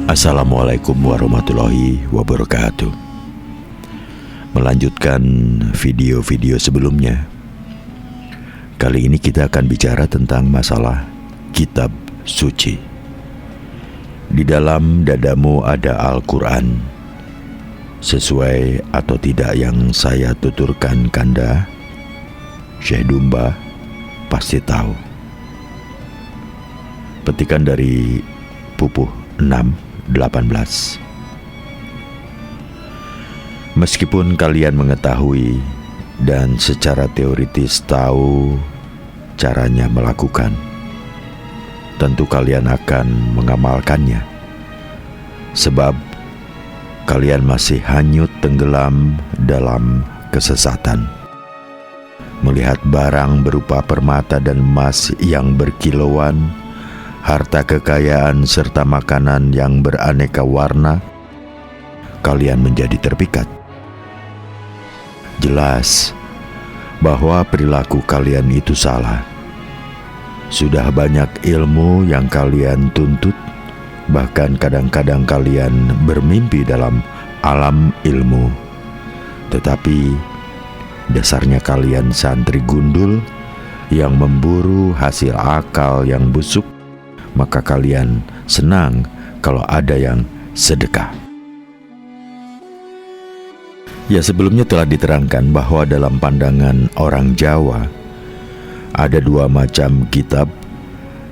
Assalamualaikum warahmatullahi wabarakatuh. Melanjutkan video-video sebelumnya, kali ini kita akan bicara tentang masalah kitab suci. Di dalam dadamu ada Al-Quran. Sesuai atau tidak yang saya tuturkan Kanda, Syekh Dumba pasti tahu. Petikan dari Pupuh 6:18. Meskipun kalian mengetahui dan secara teoritis tahu caranya melakukan, tentu kalian akan mengamalkannya, sebab kalian masih hanyut tenggelam dalam kesesatan. Melihat barang berupa permata dan emas yang berkilauan, harta kekayaan serta makanan yang beraneka warna, kalian menjadi terpikat. Jelas bahwa perilaku kalian itu salah. Sudah banyak ilmu yang kalian tuntut, bahkan kadang-kadang kalian bermimpi dalam alam ilmu. Tetapi dasarnya kalian santri gundul yang memburu hasil akal yang busuk, maka kalian senang kalau ada yang sedekah. Ya, sebelumnya telah diterangkan bahwa dalam pandangan orang Jawa ada dua macam kitab,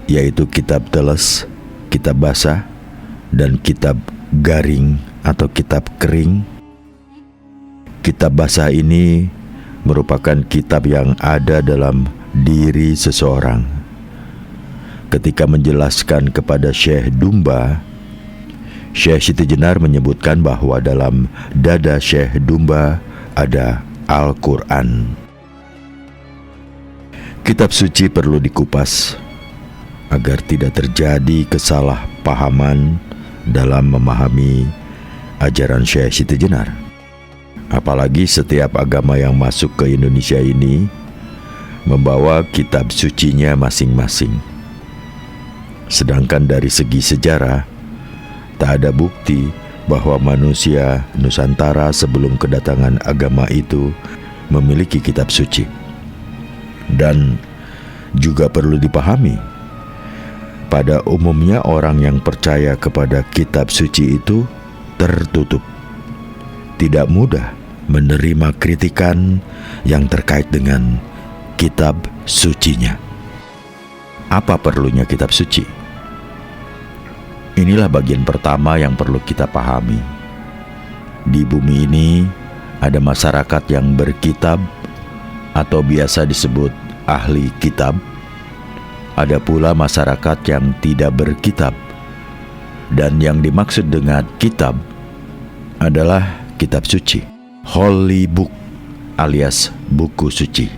yaitu kitab teles, kitab basah, dan kitab garing atau kitab kering. Kitab basah ini merupakan kitab yang ada dalam diri seseorang. Ketika menjelaskan kepada Syekh Dumba, Syekh Siti Jenar menyebutkan bahwa dalam dada Syekh Dumba ada Al-Quran. Kitab suci perlu dikupas agar tidak terjadi kesalahpahaman dalam memahami ajaran Syekh Siti Jenar. Apalagi setiap agama yang masuk ke Indonesia ini membawa kitab sucinya masing-masing. Sedangkan dari segi sejarah, tak ada bukti bahwa manusia Nusantara sebelum kedatangan agama itu memiliki kitab suci. Dan juga perlu dipahami, pada umumnya orang yang percaya kepada kitab suci itu tertutup, tidak mudah menerima kritikan yang terkait dengan kitab sucinya. Apa perlunya kitab suci? Inilah bagian pertama yang perlu kita pahami. Di bumi ini ada masyarakat yang berkitab atau biasa disebut ahli kitab. Ada pula masyarakat yang tidak berkitab. Dan yang dimaksud dengan kitab adalah kitab suci, holy book alias buku suci.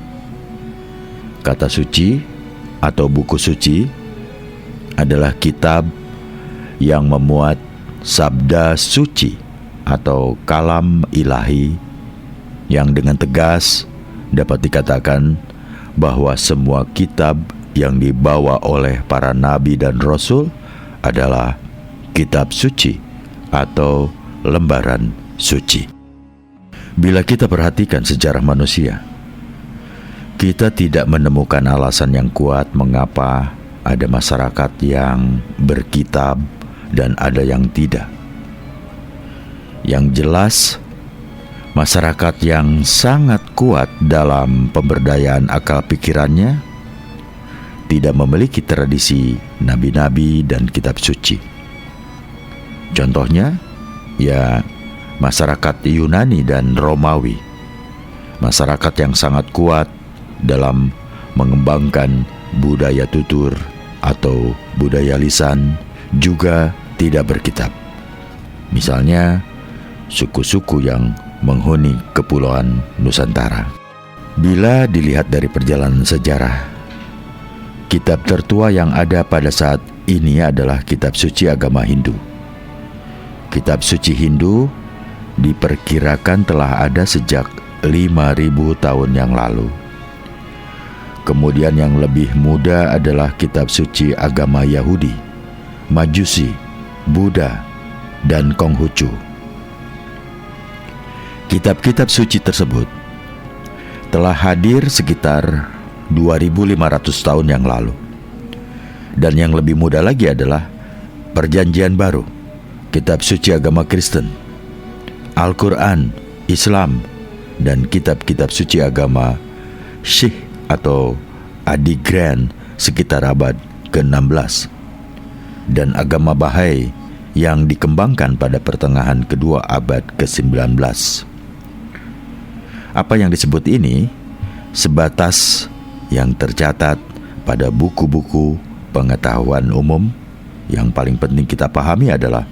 Kata suci atau buku suci adalah kitab yang memuat sabda suci atau kalam ilahi, yang dengan tegas dapat dikatakan bahwa semua kitab yang dibawa oleh para nabi dan rasul adalah kitab suci atau lembaran suci. Bila kita perhatikan sejarah manusia, kita tidak menemukan alasan yang kuat mengapa ada masyarakat yang berkitab dan ada yang tidak. Yang jelas, masyarakat yang sangat kuat dalam pemberdayaan akal pikirannya tidak memiliki tradisi nabi-nabi dan kitab suci. Contohnya, ya masyarakat Yunani dan Romawi. Masyarakat yang sangat kuat dalam mengembangkan budaya tutur atau budaya lisan juga tidak berkitab. Misalnya, suku-suku yang menghuni kepulauan Nusantara. Bila dilihat dari perjalanan sejarah, kitab tertua yang ada pada saat ini adalah kitab suci agama Hindu. Kitab suci Hindu diperkirakan telah ada sejak 5.000 tahun yang lalu. Kemudian yang lebih muda adalah kitab suci agama Yahudi, Majusi, Buddha, dan Konghucu. Kitab-kitab suci tersebut telah hadir sekitar 2500 tahun yang lalu. Dan yang lebih muda lagi adalah Perjanjian Baru, kitab suci agama Kristen, Al-Quran, Islam, dan kitab-kitab suci agama Sikh atau Adigran sekitar abad ke-16, dan agama Bahai yang dikembangkan pada pertengahan kedua abad ke-19. Apa yang disebut ini sebatas yang tercatat pada buku-buku pengetahuan umum. Yang paling penting kita pahami adalah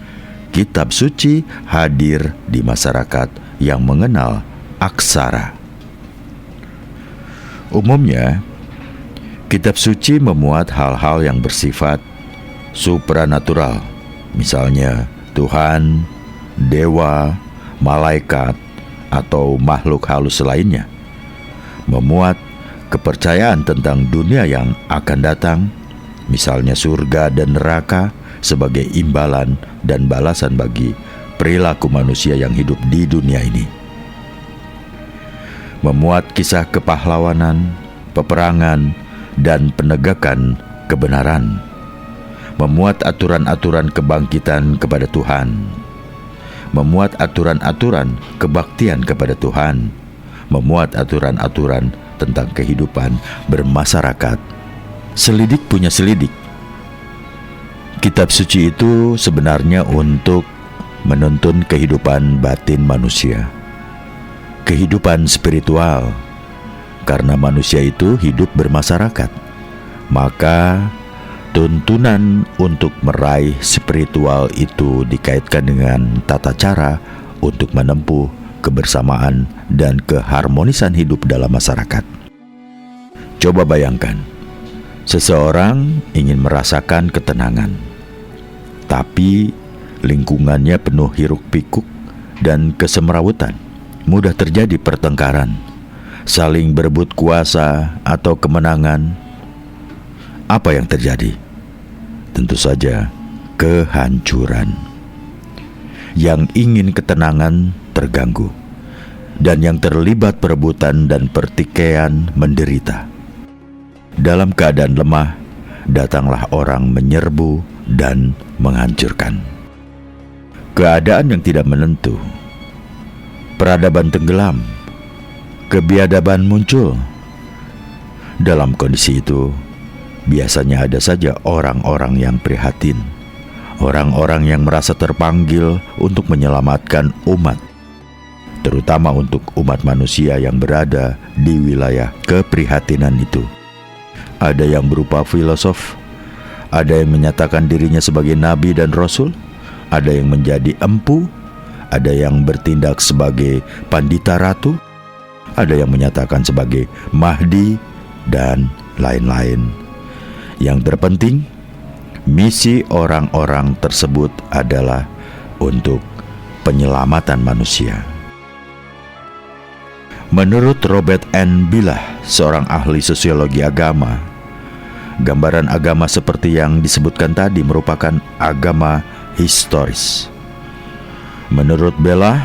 kitab suci hadir di masyarakat yang mengenal aksara. Umumnya, kitab suci memuat hal-hal yang bersifat supranatural, misalnya Tuhan, dewa, malaikat, atau makhluk halus lainnya. Memuat kepercayaan tentang dunia yang akan datang, misalnya surga dan neraka sebagai imbalan dan balasan bagi perilaku manusia yang hidup di dunia ini. Memuat kisah kepahlawanan, peperangan, dan penegakan kebenaran. Memuat aturan-aturan kebangkitan kepada Tuhan. Memuat aturan-aturan kebaktian kepada Tuhan. Memuat aturan-aturan tentang kehidupan bermasyarakat. Selidik punya selidik. Kitab suci itu sebenarnya untuk menuntun kehidupan batin manusia, kehidupan spiritual. Karena manusia itu hidup bermasyarakat, maka tuntunan untuk meraih spiritual itu dikaitkan dengan tata cara untuk menempuh kebersamaan dan keharmonisan hidup dalam masyarakat. Coba bayangkan, seseorang ingin merasakan ketenangan, tapi lingkungannya penuh hiruk-pikuk dan kesemrawutan. Mudah terjadi pertengkaran, saling berebut kuasa atau kemenangan. Apa yang terjadi? Tentu saja kehancuran. Yang ingin ketenangan terganggu, dan yang terlibat perebutan dan pertikaian menderita. Dalam keadaan lemah, datanglah orang menyerbu dan menghancurkan. Keadaan yang tidak menentu, peradaban tenggelam, kebiadaban muncul. Dalam kondisi itu, biasanya ada saja orang-orang yang prihatin, orang-orang yang merasa terpanggil untuk menyelamatkan umat, terutama untuk umat manusia yang berada di wilayah keprihatinan itu. Ada yang berupa filosof, ada yang menyatakan dirinya sebagai nabi dan rasul, ada yang menjadi empu, ada yang bertindak sebagai pandita ratu, ada yang menyatakan sebagai Mahdi, dan lain-lain. Yang terpenting, misi orang-orang tersebut adalah untuk penyelamatan manusia. Menurut Robert N. Billah, seorang ahli sosiologi agama, gambaran agama seperti yang disebutkan tadi merupakan agama historis. Menurut Billah,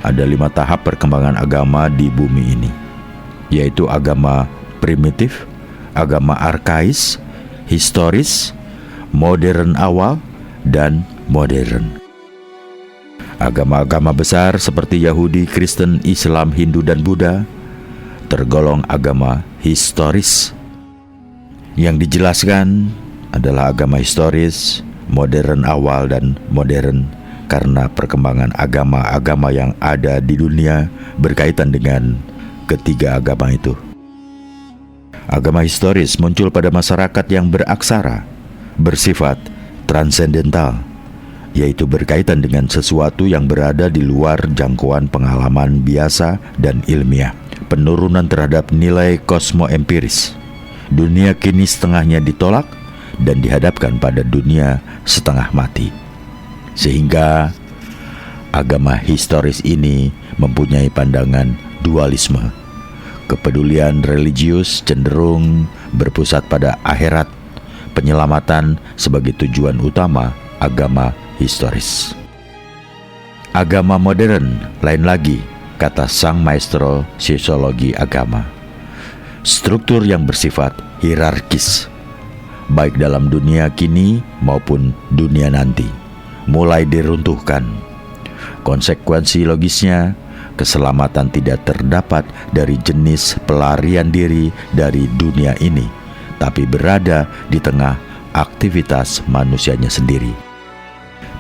ada 5 tahap perkembangan agama di bumi ini, yaitu agama primitif, agama arkais, historis, modern awal, dan modern. Agama-agama besar seperti Yahudi, Kristen, Islam, Hindu, dan Buddha tergolong agama historis. Yang dijelaskan adalah agama historis, modern awal, dan modern karena perkembangan agama-agama yang ada di dunia berkaitan dengan ketiga agama itu. Agama historis muncul pada masyarakat yang beraksara, bersifat transendental, yaitu berkaitan dengan sesuatu yang berada di luar jangkauan pengalaman biasa dan ilmiah. Penurunan terhadap nilai kosmoempiris. Dunia kini setengahnya ditolak dan dihadapkan pada dunia setengah mati. Sehingga agama historis ini mempunyai pandangan dualisme. Kepedulian religius cenderung berpusat pada akhirat, penyelamatan sebagai tujuan utama agama historis. Agama modern lain lagi, kata sang maestro sosiologi agama. Struktur yang bersifat hierarkis, baik dalam dunia kini maupun dunia nanti, mulai diruntuhkan. Konsekuensi logisnya, keselamatan tidak terdapat dari jenis pelarian diri dari dunia ini, tapi berada di tengah aktivitas manusianya sendiri.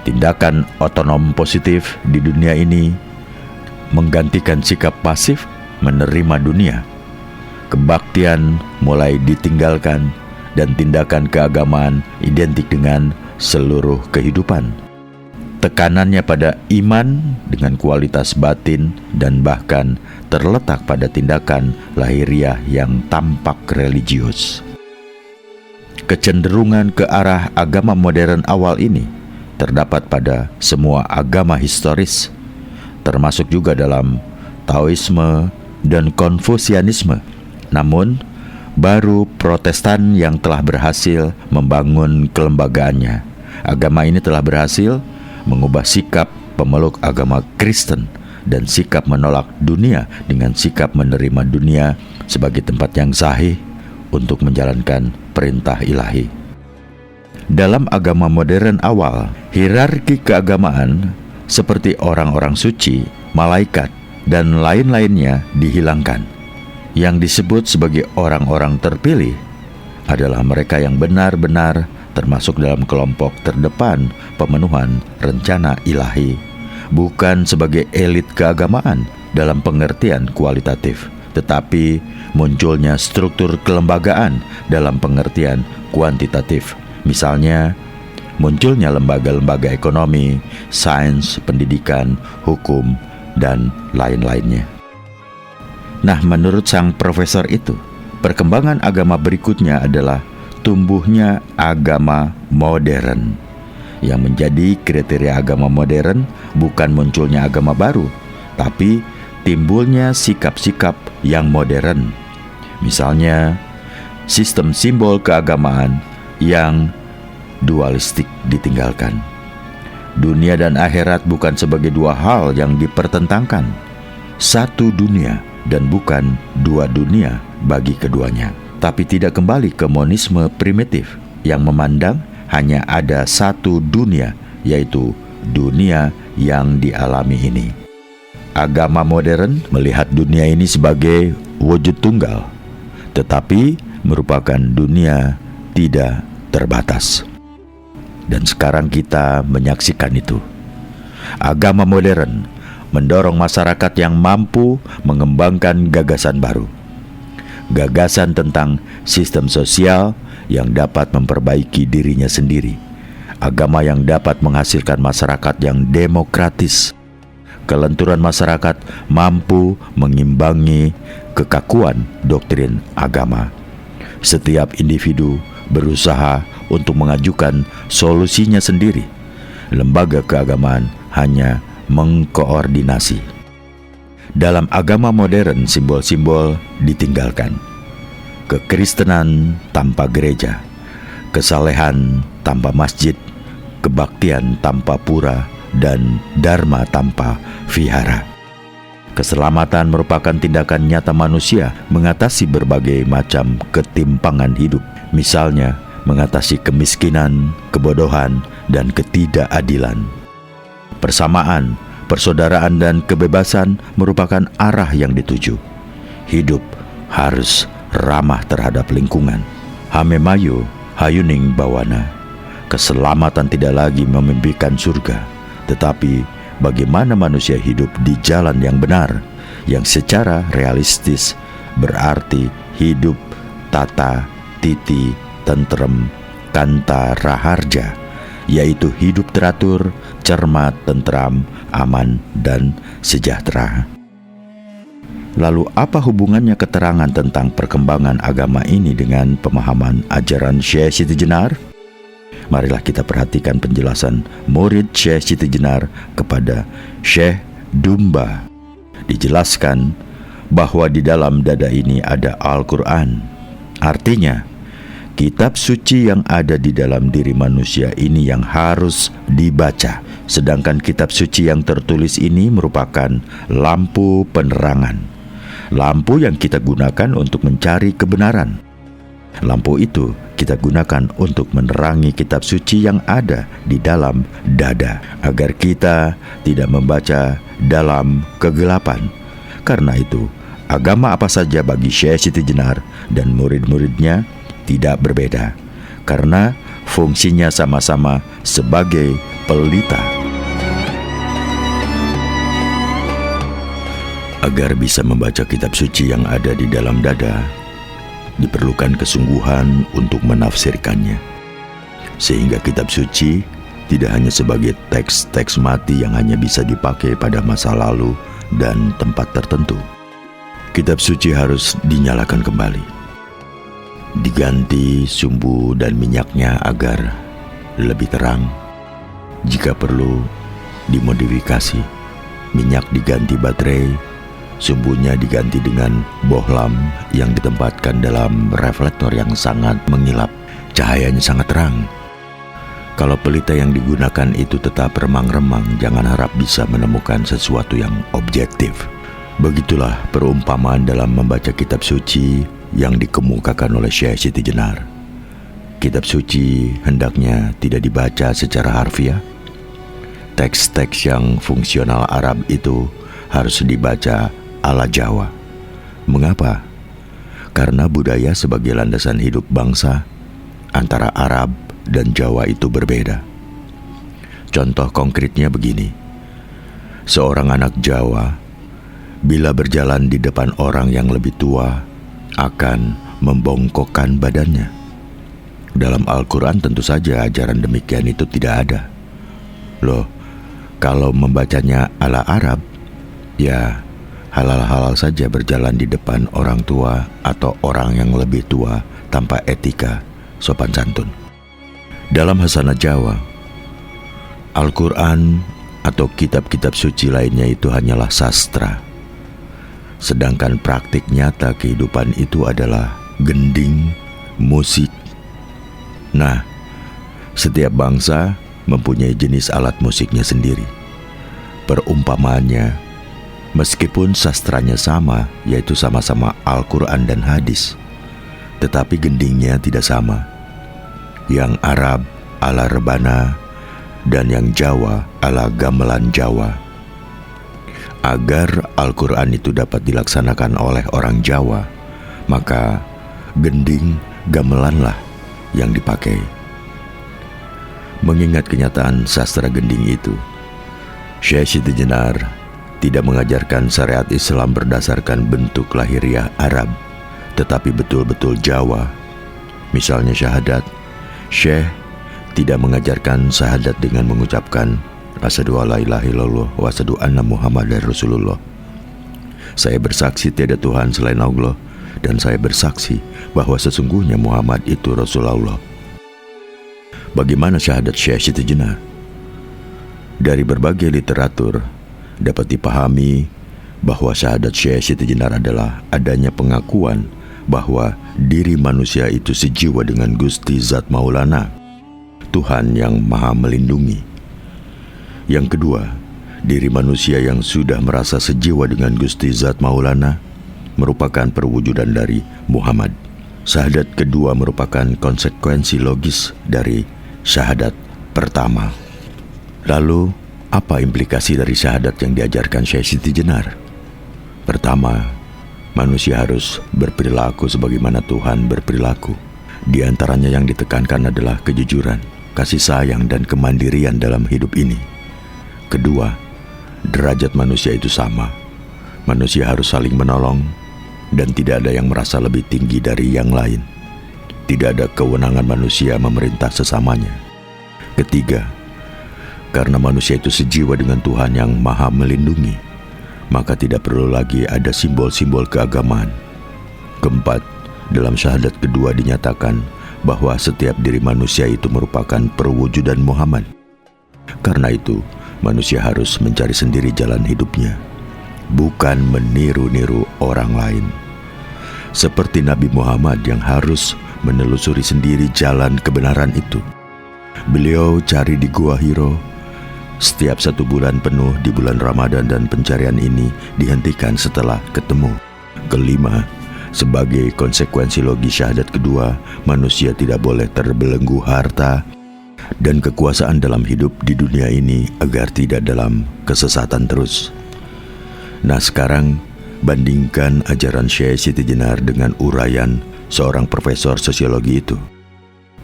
Tindakan otonom positif di dunia ini menggantikan sikap pasif menerima dunia. Kebaktian mulai ditinggalkan dan tindakan keagamaan identik dengan seluruh kehidupan. Tekanannya pada iman dengan kualitas batin dan bahkan terletak pada tindakan lahiriah yang tampak religius. Kecenderungan ke arah agama modern awal ini terdapat pada semua agama historis, termasuk juga dalam Taoisme dan Konfusianisme. Namun, baru Protestan yang telah berhasil membangun kelembagaannya. Agama ini telah berhasil mengubah sikap pemeluk agama Kristen dan sikap menolak dunia dengan sikap menerima dunia sebagai tempat yang sahih untuk menjalankan perintah ilahi. Dalam agama modern awal, hierarki keagamaan seperti orang-orang suci, malaikat, dan lain-lainnya dihilangkan. Yang disebut sebagai orang-orang terpilih adalah mereka yang benar-benar termasuk dalam kelompok terdepan pemenuhan rencana ilahi, bukan sebagai elit keagamaan dalam pengertian kualitatif, tetapi munculnya struktur kelembagaan dalam pengertian kuantitatif. Misalnya, munculnya lembaga-lembaga ekonomi, sains, pendidikan, hukum, dan lain-lainnya. Nah, menurut sang profesor itu, perkembangan agama berikutnya adalah tumbuhnya agama modern. Yang menjadi kriteria agama modern bukan munculnya agama baru, tapi timbulnya sikap-sikap yang modern. Misalnya, sistem simbol keagamaan yang dualistik ditinggalkan. Dunia dan akhirat bukan sebagai dua hal yang dipertentangkan. Satu dunia dan bukan dua dunia bagi keduanya. Tapi tidak kembali ke monisme primitif yang memandang hanya ada satu dunia, yaitu dunia yang dialami ini. Agama modern melihat dunia ini sebagai wujud tunggal, tetapi merupakan dunia tidak terbatas. Dan sekarang kita menyaksikan itu. Agama modern mendorong masyarakat yang mampu mengembangkan gagasan baru. Gagasan tentang sistem sosial yang dapat memperbaiki dirinya sendiri. Agama yang dapat menghasilkan masyarakat yang demokratis. Kelenturan masyarakat mampu mengimbangi kekakuan doktrin agama. Setiap individu berusaha untuk mengajukan solusinya sendiri. Lembaga keagamaan hanya mengkoordinasi. Dalam agama modern, simbol-simbol ditinggalkan. Kekristenan tanpa gereja, kesalehan tanpa masjid, kebaktian tanpa pura, dan dharma tanpa vihara. Keselamatan merupakan tindakan nyata manusia mengatasi berbagai macam ketimpangan hidup. Misalnya, mengatasi kemiskinan, kebodohan, dan ketidakadilan. Persamaan, persaudaraan, dan kebebasan merupakan arah yang dituju. Hidup harus ramah terhadap lingkungan. Hamemayu hayuning bawana. Keselamatan tidak lagi memimpikan surga, tetapi bagaimana manusia hidup di jalan yang benar, yang secara realistis berarti hidup tata, titi, tentrem, kanta, raharja, yaitu hidup teratur, cermat, tentram, aman, dan sejahtera. Lalu apa hubungannya keterangan tentang perkembangan agama ini dengan pemahaman ajaran Syekh Siti Jenar? Marilah kita perhatikan penjelasan murid Syekh Siti Jenar kepada Syekh Dumba. Dijelaskan bahwa di dalam dada ini ada Al-Quran. Artinya, Kitab suci yang ada di dalam diri manusia ini yang harus dibaca. Sedangkan kitab suci yang tertulis ini merupakan lampu penerangan. Lampu yang kita gunakan untuk mencari kebenaran. Lampu itu kita gunakan untuk menerangi kitab suci yang ada di dalam dada, agar kita tidak membaca dalam kegelapan. Karena itu, agama apa saja bagi Syekh Siti Jenar dan murid-muridnya tidak berbeda, karena fungsinya sama-sama sebagai pelita. Agar bisa membaca kitab suci yang ada di dalam dada, diperlukan kesungguhan untuk menafsirkannya, sehingga kitab suci tidak hanya sebagai teks-teks mati yang hanya bisa dipakai pada masa lalu dan tempat tertentu. Kitab suci harus dinyalakan kembali, diganti sumbu dan minyaknya agar lebih terang. Jika perlu, dimodifikasi. Minyak diganti baterai, sumbunya diganti dengan bohlam yang ditempatkan dalam reflektor yang sangat mengilap. Cahayanya sangat terang. Kalau pelita yang digunakan itu tetap remang-remang, jangan harap bisa menemukan sesuatu yang objektif. Begitulah perumpamaan dalam membaca kitab suci yang dikemukakan oleh Syekh Siti Jenar. Kitab suci hendaknya tidak dibaca secara harfiah. Teks-teks yang fungsional Arab itu harus dibaca ala Jawa. Mengapa? Karena budaya sebagai landasan hidup bangsa antara Arab dan Jawa itu berbeda. Contoh konkretnya begini. Seorang anak Jawa bila berjalan di depan orang yang lebih tua akan membongkokkan badannya. Dalam Al-Quran tentu saja ajaran demikian itu tidak ada. Loh, kalau membacanya ala Arab, ya halal-halal saja berjalan di depan orang tua atau orang yang lebih tua tanpa etika, sopan santun. Dalam hasanah Jawa, Al-Quran atau kitab-kitab suci lainnya itu hanyalah sastra. Sedangkan praktik nyata kehidupan itu adalah gending, musik. Nah, setiap bangsa mempunyai jenis alat musiknya sendiri. Perumpamaannya, meskipun sastranya sama, yaitu sama-sama Al-Quran dan hadis, tetapi gendingnya tidak sama. Yang Arab ala rebana dan yang Jawa ala gamelan Jawa. Agar Al-Quran itu dapat dilaksanakan oleh orang Jawa, maka gending gamelanlah yang dipakai. Mengingat kenyataan sastra gending itu, Syekh Siti Jenar tidak mengajarkan syariat Islam berdasarkan bentuk lahiriah Arab, tetapi betul-betul Jawa. Misalnya syahadat, Syekh tidak mengajarkan syahadat dengan mengucapkan Asyhadu alla ilaha illallah wa asyhadu anna Muhammadar Rasulullah. Saya bersaksi tiada Tuhan selain Allah, dan saya bersaksi bahwa sesungguhnya Muhammad itu Rasulullah. Bagaimana syahadat Syekh Siti Jenar? Dari berbagai literatur dapat dipahami bahwa syahadat Syekh Siti Jenar adalah adanya pengakuan bahwa diri manusia itu sejiwa dengan Gusti Zat Maulana, Tuhan yang Maha Melindungi. Yang kedua, diri manusia yang sudah merasa sejiwa dengan Gusti Zat Maulana merupakan perwujudan dari Muhammad. Syahadat kedua merupakan konsekuensi logis dari syahadat pertama. Lalu, apa implikasi dari syahadat yang diajarkan Syekh Siti Jenar? Pertama, manusia harus berperilaku sebagaimana Tuhan berperilaku. Di antaranya yang ditekankan adalah kejujuran, kasih sayang, dan kemandirian dalam hidup ini. Kedua, derajat manusia itu sama. Manusia harus saling menolong dan tidak ada yang merasa lebih tinggi dari yang lain. Tidak ada kewenangan manusia memerintah sesamanya. Ketiga, karena manusia itu sejiwa dengan Tuhan yang Maha Melindungi, maka tidak perlu lagi ada simbol-simbol keagamaan. Keempat, dalam syahadat kedua dinyatakan bahwa setiap diri manusia itu merupakan perwujudan Muhammad. Karena itu, manusia harus mencari sendiri jalan hidupnya, bukan meniru-niru orang lain. Seperti Nabi Muhammad yang harus menelusuri sendiri jalan kebenaran itu. Beliau cari di Gua Hiro. Setiap 1 bulan penuh di bulan Ramadan, dan pencarian ini dihentikan setelah ketemu. Kelima, sebagai konsekuensi logis syahadat kedua, manusia tidak boleh terbelenggu harta dan kekuasaan dalam hidup di dunia ini agar tidak dalam kesesatan terus. Nah sekarang, bandingkan ajaran Syekh Siti Jenar dengan uraian seorang profesor sosiologi itu.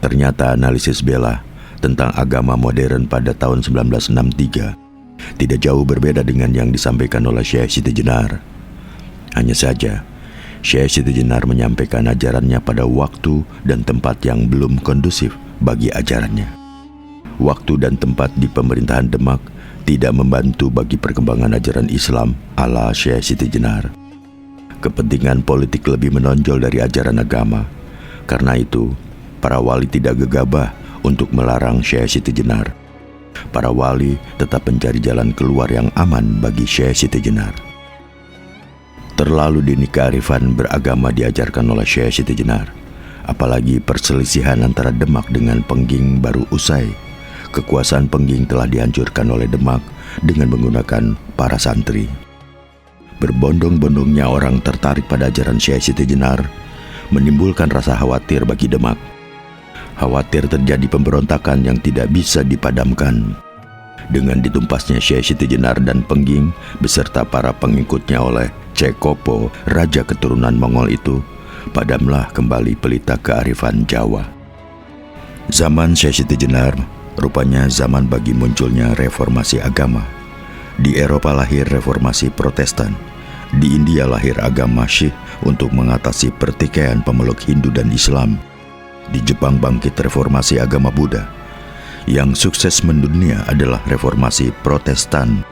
Ternyata analisis Bella tentang agama modern pada tahun 1963 tidak jauh berbeda dengan yang disampaikan oleh Syekh Siti Jenar. Hanya saja, Syekh Siti Jenar menyampaikan ajarannya pada waktu dan tempat yang belum kondusif bagi ajarannya. Waktu dan tempat di pemerintahan Demak tidak membantu bagi perkembangan ajaran Islam ala Syekh Siti Jenar. Kepentingan politik lebih menonjol dari ajaran agama. Karena itu, para wali tidak gegabah untuk melarang Syekh Siti Jenar. Para wali tetap mencari jalan keluar yang aman bagi Syekh Siti Jenar. Terlalu dini kearifan beragama diajarkan oleh Syekh Siti Jenar. Apalagi perselisihan antara Demak dengan Pengging baru usai. Kekuasaan Pengging telah dihancurkan oleh Demak dengan menggunakan para santri. Berbondong-bondongnya orang tertarik pada ajaran Syekh Siti Jenar menimbulkan rasa khawatir bagi Demak. Khawatir terjadi pemberontakan yang tidak bisa dipadamkan. Dengan ditumpasnya Syekh Siti Jenar dan Pengging beserta para pengikutnya oleh Cekopo, raja keturunan Mongol itu, padamlah kembali pelita kearifan Jawa. Zaman Syekh Siti Jenar rupanya zaman bagi munculnya reformasi agama. Di Eropa lahir reformasi Protestan. Di India lahir agama Sikh untuk mengatasi pertikaian pemeluk Hindu dan Islam. Di Jepang bangkit reformasi agama Buddha. Yang sukses mendunia adalah reformasi Protestan.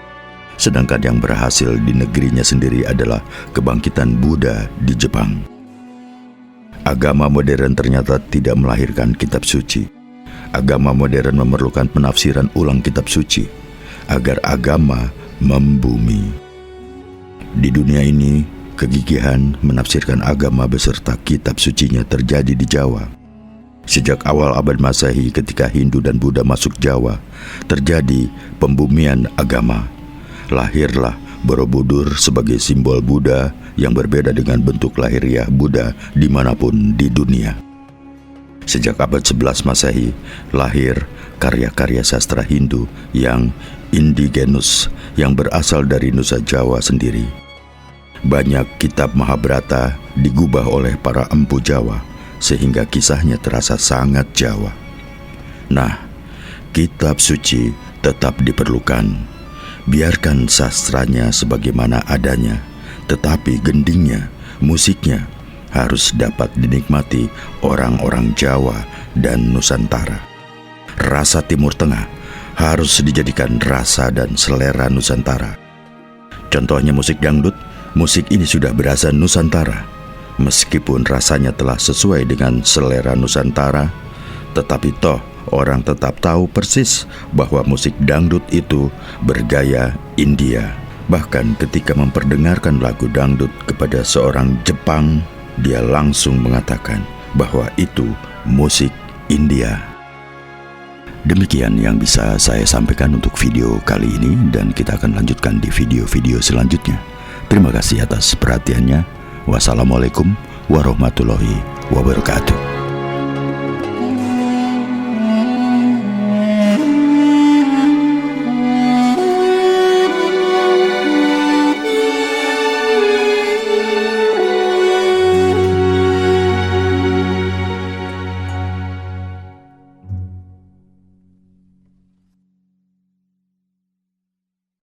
Sedangkan yang berhasil di negerinya sendiri adalah kebangkitan Buddha di Jepang. Agama modern ternyata tidak melahirkan kitab suci. Agama modern memerlukan penafsiran ulang kitab suci agar agama membumi. Di dunia ini, kegigihan menafsirkan agama beserta kitab sucinya terjadi di Jawa. Sejak awal abad Masehi ketika Hindu dan Buddha masuk Jawa, terjadi pembumian agama. Lahirlah Borobudur sebagai simbol Buddha yang berbeda dengan bentuk lahiriah Buddha dimanapun di dunia. Sejak abad 11 Masehi, lahir karya-karya sastra Hindu yang indigenus yang berasal dari Nusa Jawa sendiri. Banyak kitab Mahabharata digubah oleh para empu Jawa, sehingga kisahnya terasa sangat Jawa. Nah, kitab suci tetap diperlukan. Biarkan sastranya sebagaimana adanya, tetapi gendingnya, musiknya harus dapat dinikmati orang-orang Jawa dan Nusantara. Rasa Timur Tengah harus dijadikan rasa dan selera Nusantara. Contohnya musik dangdut, musik ini sudah berasa Nusantara. Meskipun rasanya telah sesuai dengan selera Nusantara, tetapi toh orang tetap tahu persis bahwa musik dangdut itu bergaya India. Bahkan ketika memperdengarkan lagu dangdut kepada seorang Jepang, dia langsung mengatakan bahwa itu musik India. Demikian yang bisa saya sampaikan untuk video kali ini, dan kita akan lanjutkan di video-video selanjutnya. Terima kasih atas perhatiannya. Wassalamualaikum warahmatullahi wabarakatuh.